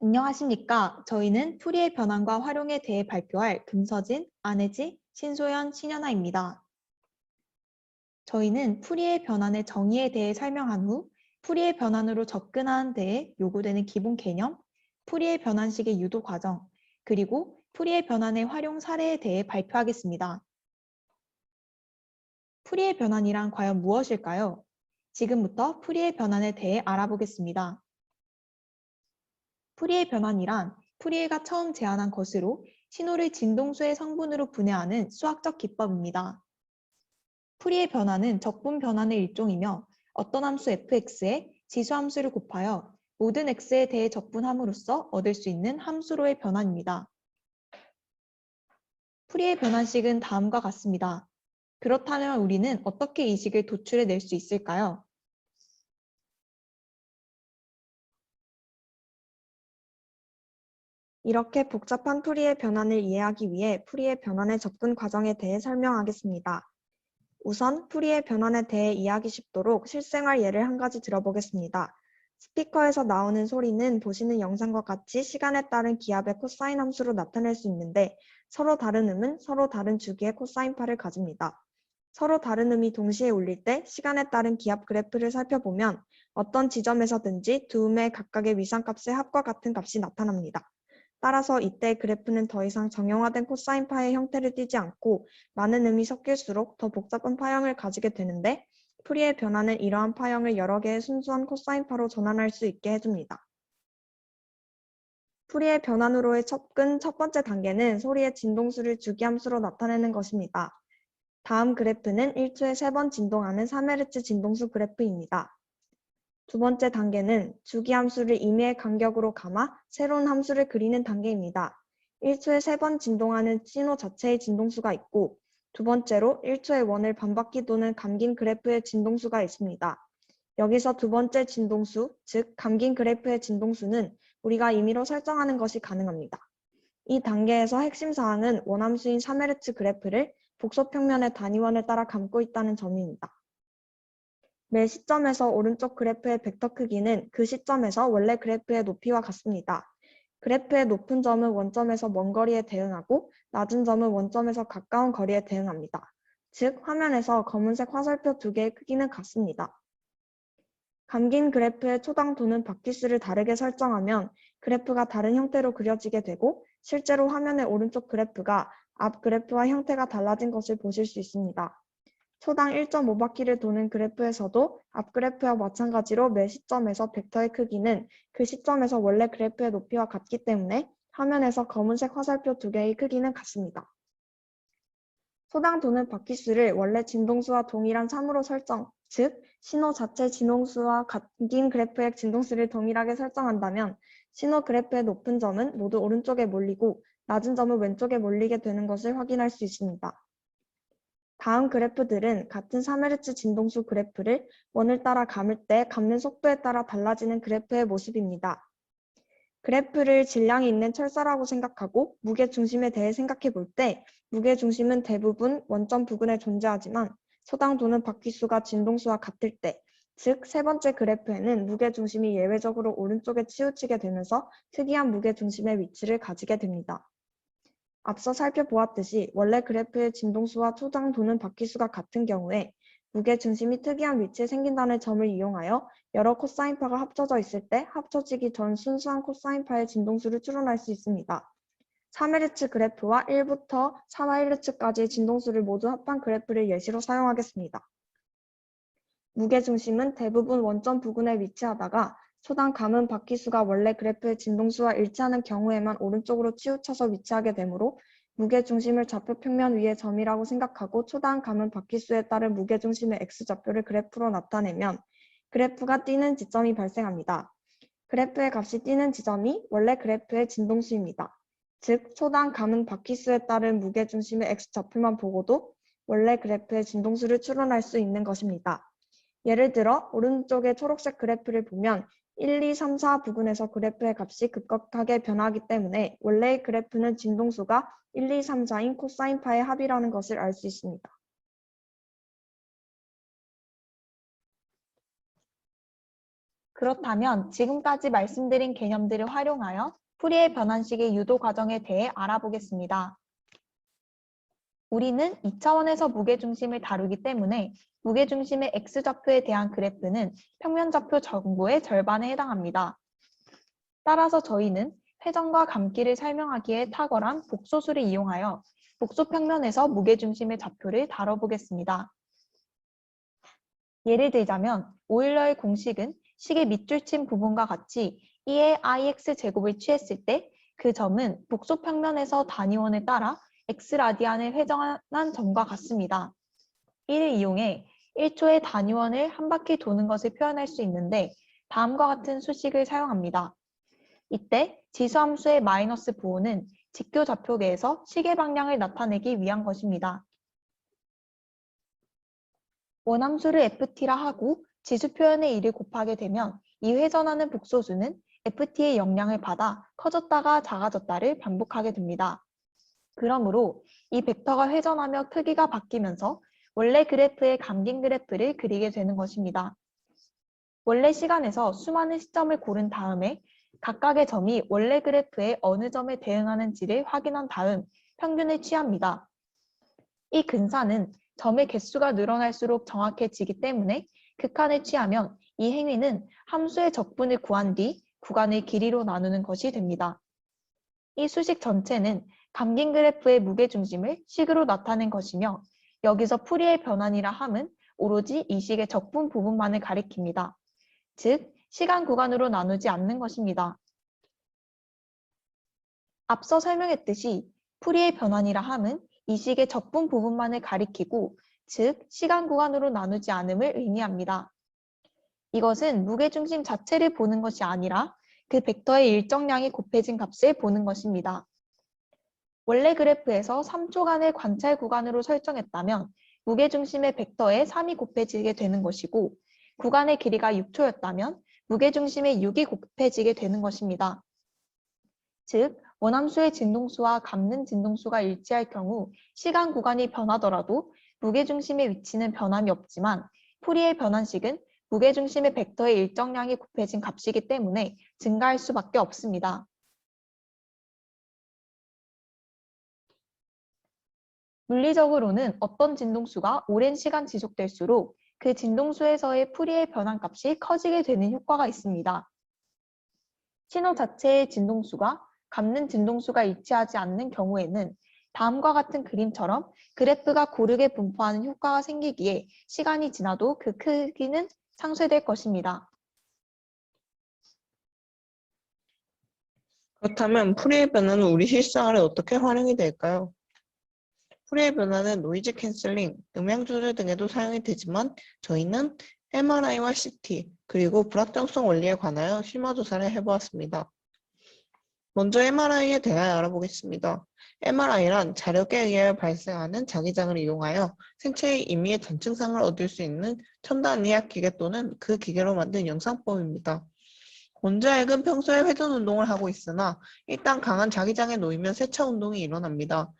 안녕하십니까. 저희는 풀이의 변환과 활용에 대해 발표할 금서진, 안혜지, 신소연, 신현아입니다. 저희는 풀이의 변환의 정의에 대해 설명한 후 풀이의 변환으로 접근하는 데에 요구되는 기본 개념, 풀이의 변환식의 유도 과정, 그리고 풀이의 변환의 활용 사례에 대해 발표하겠습니다. 풀이의 변환이란 과연 무엇일까요? 지금부터 풀이의 변환에 대해 알아보겠습니다. 풀이의 변환이란 풀이에가 처음 제안한 것으로 신호를 진동수의 성분으로 분해하는 수학적 기법입니다. 풀이의 변환은 적분 변환의 일종이며 어떤 함수 fx에 지수함수를 곱하여 모든 x에 대해 적분함으로써 얻을 수 있는 함수로의 변환입니다. 풀이의 변환식은 다음과 같습니다. 그렇다면 우리는 어떻게 이 식을 도출해낼 수 있을까요? 이렇게 복잡한 풀이의 변환을 이해하기 위해 풀이의 변환의 접근 과정에 대해 설명하겠습니다. 우선 풀이의 변환에 대해 이해하기 쉽도록 실생활 예를 한 가지 들어보겠습니다. 스피커에서 나오는 소리는 보시는 영상과 같이 시간에 따른 기압의 코사인 함수로 나타낼 수 있는데 서로 다른 음은 서로 다른 주기의 코사인파를 가집니다. 서로 다른 음이 동시에 울릴 때 시간에 따른 기압 그래프를 살펴보면 어떤 지점에서든지 두 음의 각각의 위상값의 합과 같은 값이 나타납니다. 따라서 이때 그래프는 더 이상 정형화된 코사인파의 형태를 띠지 않고 많은 음이 섞일수록 더 복잡한 파형을 가지게 되는데 풀이의 변화는 이러한 파형을 여러 개의 순수한 코사인파로 전환할 수 있게 해줍니다. 풀이의 변환으로의 접근 첫 번째 단계는 소리의 진동수를 주기함수로 나타내는 것입니다. 다음 그래프는 1초에 3번 진동하는 3Hz 진동수 그래프입니다. 두 번째 단계는 주기함수를 임의의 간격으로 감아 새로운 함수를 그리는 단계입니다. 1초에 3번 진동하는 신호 자체의 진동수가 있고 두 번째로 1초에 원을 반바퀴 도는 감긴 그래프의 진동수가 있습니다. 여기서 두 번째 진동수, 즉 감긴 그래프의 진동수는 우리가 임의로 설정하는 것이 가능합니다. 이 단계에서 핵심 사항은 원함수인 3Hz 그래프를 복소평면의 단위원을 따라 감고 있다는 점입니다. 매 시점에서 오른쪽 그래프의 벡터 크기는 그 시점에서 원래 그래프의 높이와 같습니다. 그래프의 높은 점은 원점에서 먼 거리에 대응하고 낮은 점은 원점에서 가까운 거리에 대응합니다. 즉, 화면에서 검은색 화살표 두 개의 크기는 같습니다. 감긴 그래프의 초당 도는 바퀴수를 다르게 설정하면 그래프가 다른 형태로 그려지게 되고 실제로 화면의 오른쪽 그래프가 앞 그래프와 형태가 달라진 것을 보실 수 있습니다. 초당 1.5바퀴를 도는 그래프에서도 앞 그래프와 마찬가지로 매 시점에서 벡터의 크기는 그 시점에서 원래 그래프의 높이와 같기 때문에 화면에서 검은색 화살표 두 개의 크기는 같습니다. 초당 도는 바퀴수를 원래 진동수와 동일한 3으로 설정, 즉 신호 자체 진동수와 감긴 그래프의 진동수를 동일하게 설정한다면 신호 그래프의 높은 점은 모두 오른쪽에 몰리고 낮은 점은 왼쪽에 몰리게 되는 것을 확인할 수 있습니다. 다음 그래프들은 같은 3Hz 진동수 그래프를 원을 따라 감을 때 감는 속도에 따라 달라지는 그래프의 모습입니다. 그래프를 질량이 있는 철사라고 생각하고 무게중심에 대해 생각해 볼 때 무게중심은 대부분 원점 부근에 존재하지만 초당 도는 바퀴수가 진동수와 같을 때, 즉 세 번째 그래프에는 무게중심이 예외적으로 오른쪽에 치우치게 되면서 특이한 무게중심의 위치를 가지게 됩니다. 앞서 살펴보았듯이 원래 그래프의 진동수와 초당 도는 바퀴수가 같은 경우에 무게중심이 특이한 위치에 생긴다는 점을 이용하여 여러 코사인파가 합쳐져 있을 때 합쳐지기 전 순수한 코사인파의 진동수를 추론할 수 있습니다. 3Hz 그래프와 1부터 4Hz까지의 진동수를 모두 합한 그래프를 예시로 사용하겠습니다. 무게중심은 대부분 원점 부근에 위치하다가 초당 감은 바퀴수가 원래 그래프의 진동수와 일치하는 경우에만 오른쪽으로 치우쳐서 위치하게 되므로 무게중심을 좌표 평면 위의 점이라고 생각하고 초당 감은 바퀴수에 따른 무게중심의 x좌표를 그래프로 나타내면 그래프가 뛰는 지점이 발생합니다. 그래프의 값이 뛰는 지점이 원래 그래프의 진동수입니다. 즉, 초당 감은 바퀴수에 따른 무게중심의 x좌표만 보고도 원래 그래프의 진동수를 추론할 수 있는 것입니다. 예를 들어 오른쪽의 초록색 그래프를 보면 1, 2, 3, 4 부근에서 그래프의 값이 급격하게 변하기 때문에 원래의 그래프는 진동수가 1, 2, 3, 4인 코사인파의 합이라는 것을 알 수 있습니다. 그렇다면 지금까지 말씀드린 개념들을 활용하여 푸리의 변환식의 유도 과정에 대해 알아보겠습니다. 우리는 2차원에서 무게중심을 다루기 때문에 무게중심의 x좌표에 대한 그래프는 평면좌표 정보의 절반에 해당합니다. 따라서 저희는 회전과 감기를 설명하기에 탁월한 복소수를 이용하여 복소평면에서 무게중심의 좌표를 다뤄보겠습니다. 예를 들자면 오일러의 공식은 식의 밑줄 친 부분과 같이 2의 ix제곱을 취했을 때 그 점은 복소평면에서 단위원을 따라 x라디안을 회전한 점과 같습니다. 이를 이용해 1초의 단위원을 한 바퀴 도는 것을 표현할 수 있는데 다음과 같은 수식을 사용합니다. 이때 지수함수의 마이너스 부호는 직교 좌표계에서 시계 방향을 나타내기 위한 것입니다. 원함수를 ft라 하고 지수 표현의 1을 곱하게 되면 이 회전하는 복소수는 ft의 영향을 받아 커졌다가 작아졌다를 반복하게 됩니다. 그러므로 이 벡터가 회전하며 크기가 바뀌면서 원래 그래프의 감긴 그래프를 그리게 되는 것입니다. 원래 시간에서 수많은 시점을 고른 다음에 각각의 점이 원래 그래프의 어느 점에 대응하는지를 확인한 다음 평균을 취합니다. 이 근사는 점의 개수가 늘어날수록 정확해지기 때문에 극한을 취하면 이 행위는 함수의 적분을 구한 뒤 구간의 길이로 나누는 것이 됩니다. 이 수식 전체는 감긴 그래프의 무게중심을 식으로 나타낸 것이며 여기서 풀이의 변환이라 함은 오로지 이 식의 적분 부분만을 가리킵니다. 즉, 시간 구간으로 나누지 않는 것입니다. 앞서 설명했듯이 풀이의 변환이라 함은 이 식의 적분 부분만을 가리키고 즉, 시간 구간으로 나누지 않음을 의미합니다. 이것은 무게중심 자체를 보는 것이 아니라 그 벡터의 일정량이 곱해진 값을 보는 것입니다. 원래 그래프에서 3초간의 관찰 구간으로 설정했다면 무게중심의 벡터에 3이 곱해지게 되는 것이고 구간의 길이가 6초였다면 무게중심의 6이 곱해지게 되는 것입니다. 즉, 원함수의 진동수와 감는 진동수가 일치할 경우 시간 구간이 변하더라도 무게중심의 위치는 변함이 없지만 풀이의 변환식은 무게중심의 벡터의 일정량이 곱해진 값이기 때문에 증가할 수밖에 없습니다. 물리적으로는 어떤 진동수가 오랜 시간 지속될수록 그 진동수에서의 풀이의 변환값이 커지게 되는 효과가 있습니다. 신호 자체의 진동수가 감는 진동수가 일치하지 않는 경우에는 다음과 같은 그림처럼 그래프가 고르게 분포하는 효과가 생기기에 시간이 지나도 그 크기는 상쇄될 것입니다. 그렇다면 풀이의 변화는 우리 실생활에 어떻게 활용이 될까요? 풀이의 변화는 노이즈 캔슬링, 음향 조절 등에도 사용이 되지만 저희는 MRI와 CT, 그리고 불확정성 원리에 관하여 실무 조사를 해보았습니다. 먼저 MRI에 대하여 알아보겠습니다. MRI란 자력에 의하여 발생하는 자기장을 이용하여 생체의 임의의 전층상을 얻을 수 있는 첨단 의학 기계 또는 그 기계로 만든 영상법입니다. 원자핵은 평소에 회전 운동을 하고 있으나 일단 강한 자기장에 놓이면 세차 운동이 일어납니다.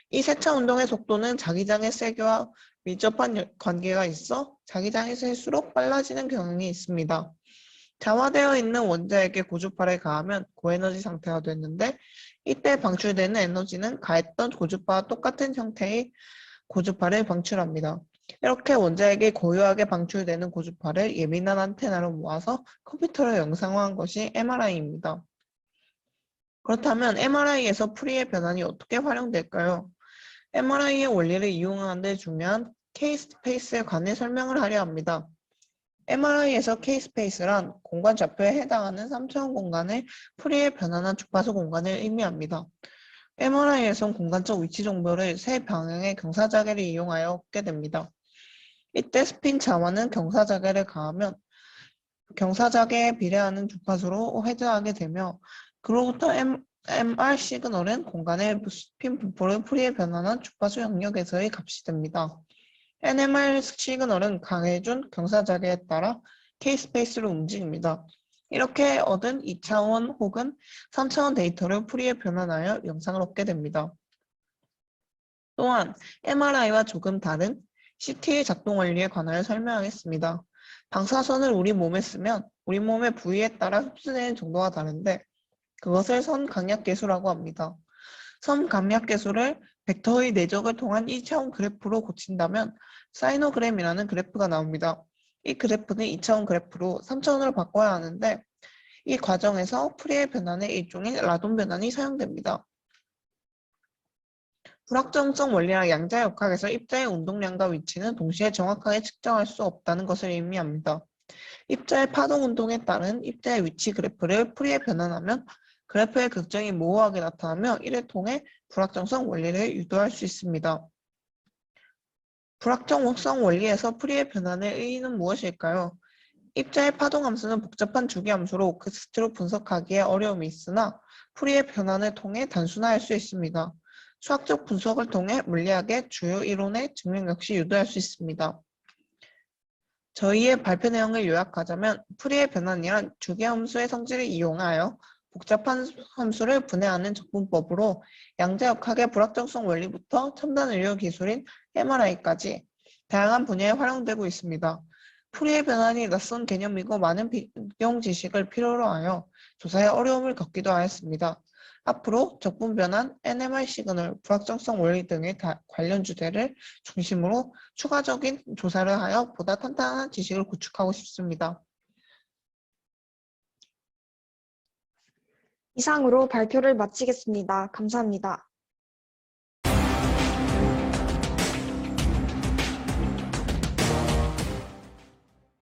이 세차 운동의 속도는 자기장의 세기와 밀접한 관계가 있어 자기장이 셀수록 빨라지는 경향이 있습니다. 자화되어 있는 원자핵에 고주파를 가하면 고에너지 상태가 되는데 이때 방출되는 에너지는 가했던 고주파와 똑같은 형태의 고주파를 방출합니다. 이렇게 원자핵이 고요하게 방출되는 고주파를 예민한 안테나로 모아서 컴퓨터로 영상화한 것이 MRI입니다. 그렇다면 MRI에서 풀이의 변환이 어떻게 활용될까요? MRI의 원리를 이용하는 데 중요한 K-스페이스에 관해 설명을 하려 합니다. MRI에서 K-스페이스란 공간 좌표에 해당하는 3차원 공간을 풀이의 변환한 주파수 공간을 의미합니다. MRI에선 공간적 위치 정보를 세 방향의 경사자계를 이용하여 얻게 됩니다. 이때 스핀 자와는 경사자계를 가하면 경사자계에 비례하는 주파수로 회전하게 되며 그로부터 MR 시그널은 공간의 스핀 분포를 풀이에 변환한 주파수 영역에서의 값이 됩니다. NMR 시그널은 강해준 경사자계에 따라 K-스페이스로 움직입니다. 이렇게 얻은 2차원 혹은 3차원 데이터를 풀이에 변환하여 영상을 얻게 됩니다. 또한 MRI와 조금 다른 CT의 작동 원리에 관하여 설명하겠습니다. 방사선을 우리 몸에 쓰면 우리 몸의 부위에 따라 흡수되는 정도가 다른데 그것을 선감약계수라고 합니다. 선감약계수를 벡터의 내적을 통한 1차원 그래프로 고친다면 사이노그램이라는 그래프가 나옵니다. 이 그래프는 2차원 그래프로 3차원으로 바꿔야 하는데 이 과정에서 프리의 변환의 일종인 라돈 변환이 사용됩니다. 불확정성 원리랑 양자역학에서 입자의 운동량과 위치는 동시에 정확하게 측정할 수 없다는 것을 의미합니다. 입자의 파동 운동에 따른 입자의 위치 그래프를 프리에 변환하면 그래프의 극정이 모호하게 나타나며 이를 통해 불확정성 원리를 유도할 수 있습니다. 불확정성 원리에서 프리의 변환의 의의는 무엇일까요? 입자의 파동 함수는 복잡한 주기 함수로 그 스스로 분석하기에 어려움이 있으나 프리의 변환을 통해 단순화할 수 있습니다. 수학적 분석을 통해 물리학의 주요 이론의 증명 역시 유도할 수 있습니다. 저희의 발표 내용을 요약하자면 프리의 변환이란 주기 함수의 성질을 이용하여 복잡한 함수를 분해하는 적분법으로 양자역학의 불확정성 원리부터 첨단 의료 기술인 MRI까지 다양한 분야에 활용되고 있습니다. 프리의 변환이 낯선 개념이고 많은 비용 지식을 필요로 하여 조사에 어려움을 겪기도 하였습니다. 앞으로 적분 변환, NMR 시그널, 불확정성 원리 등의 관련 주제를 중심으로 추가적인 조사를 하여 보다 탄탄한 지식을 구축하고 싶습니다. 이상으로 발표를 마치겠습니다. 감사합니다.